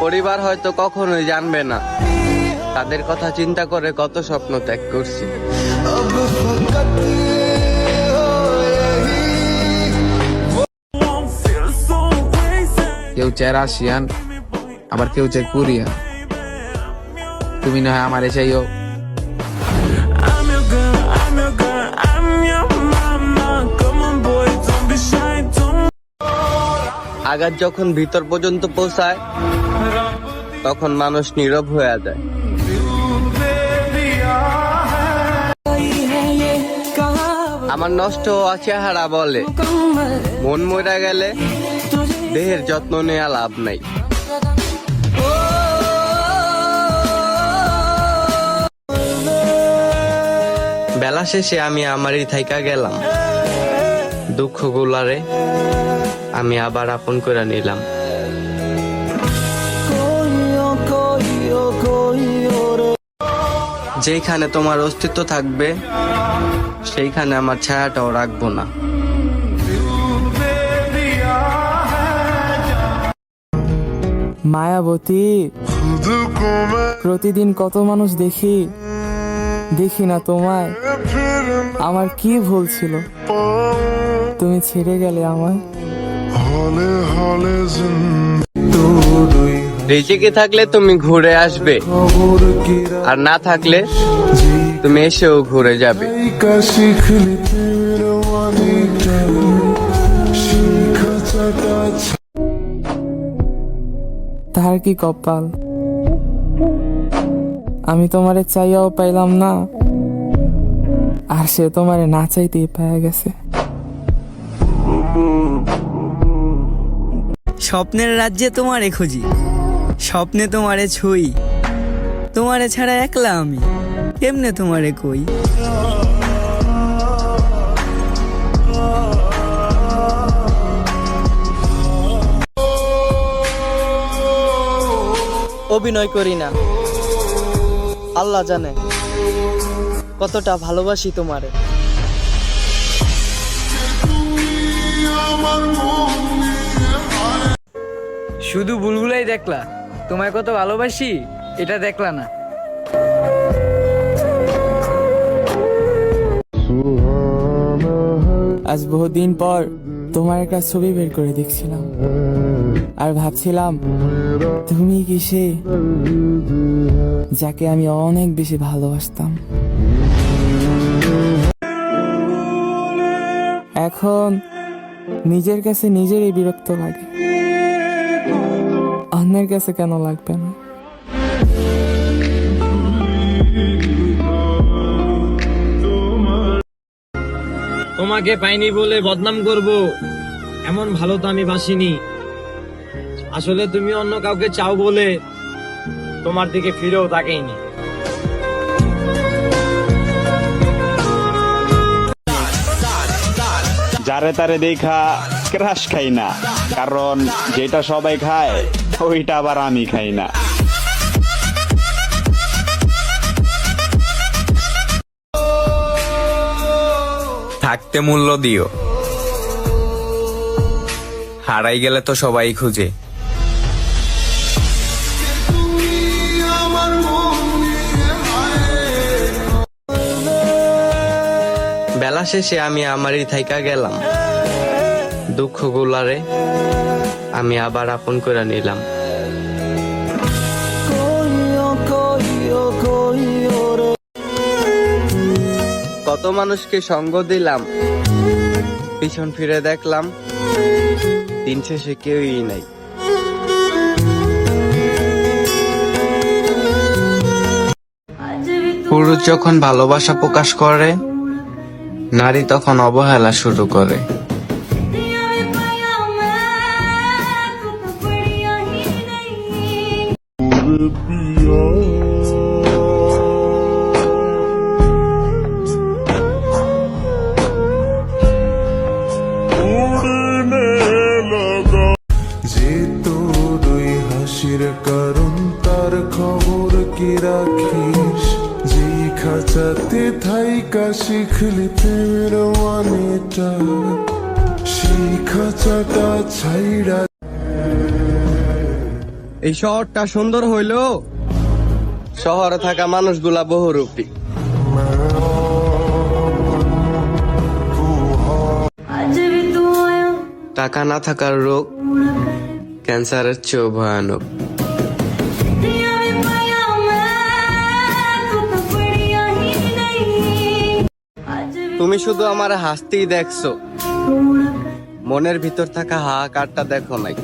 পরিবার হয়তো কখনোই জানবে না তাদের কথা চিন্তা করে কত স্বপ্ন ত্যাগ করছি। কেউ চায় রাশিয়ান, আবার কেউ চায় কোরিয়ান। তুমি না হয় আমারে চাইও। আঘাত যখন ভিতর পর্যন্ত পৌঁছায় তখন মানুষ নীরব হয়ে যায়। আমার নষ্ট চেহারা বলে মন মরে গেলে দেহের যত্ন নেওয়া লাভ নাই। বেলা শেষে আমি আমারই থাইকা গেলাম, দুঃখ গুলারে আমি আবার আপন করে নিলাম। যেখানে তোমার অস্তিত্ব থাকবে সেইখানে আমার ছায়াটাও রাখবো না। মায়াবতী, প্রতিদিন কত মানুষ দেখি না তোমায়। আমার কি ভুল ছিল তুমি ছেড়ে গেলে আমায়। রিজিকে থাকলে তুমি ঘুরে আসবে, আর না থাকলে তুমি এসেও ঘুরে যাবে। তার কি কপাল, আমি তোমারে চাইয়াও পাইলাম না, আর সে তোমারে না চাইতেই পাওয়া গেছে। স্বপ্নের রাজ্যে তোমারে খুঁজি, স্বপ্নে তোমারে ছুঁই, তোমারে ছাড়া একলা আমি কেমনে তোমারে কই। অভিনয় করি না, আল্লাহ জানে কতটা ভালোবাসি তোমারে। শুধু বুলবুলাই দেখলা, তোমায় কত ভালোবাসি এটা দেখলা না। আজ বহুদিন পর তোমার একটা ছবি বের করে দেখছিলাম, আর ভাবছিলাম তুমি কি সে যাকে আমি অনেক বেশি ভালোবাসতাম। এখন নিজের কাছে নিজেরই বিরক্ত লাগে, অন্যের কাছে কেন লাগবে না। তোমাকে পাইনি বলে বদনাম করব এমন ভালো তো আমি বাসিনি। আসলে তুমি অন্য কাউকে চাও বলে তোমার দিকে ফিরেও তাকাইনি। যারে তারে দেখা ক্রাশ খাই না, কারণ যেটা সবাই খায় ওইটা আবার আমি খাই না। থাকতে মূল্য দিও, হারাই গেলে তো সবাই খুঁজে। বেলা শেষে আমি আমারই থাইকা গেলাম, দুঃখ গুলারে আমি আবার আপন করে নিলাম। কত মানুষকে সঙ্গ দিলাম, পিছন ফিরে দেখলাম দিন শেষে কেউই নাই। পুরুষ যখন ভালোবাসা প্রকাশ করে, নারী তখন অবহেলা শুরু করে। যে তোর ওই হাসির কারণ তার খবর কি রাখিস, যেই খাঁচাতে থাইকা শিখলি প্রেমের মানেটা, সেই খাঁচাটা ছাইড়া এই শহরটা সুন্দর হইলো শহরে থাকা মানুষগুলা বহুরূপী। টাকা না থাকার রোগ ক্যান্সারের চেয়েও ভয়ানক। তুমি শুধু আমার হাসতেই দেখছো, মনের ভিতর থাকা হাহাকারটা দেখো নাই।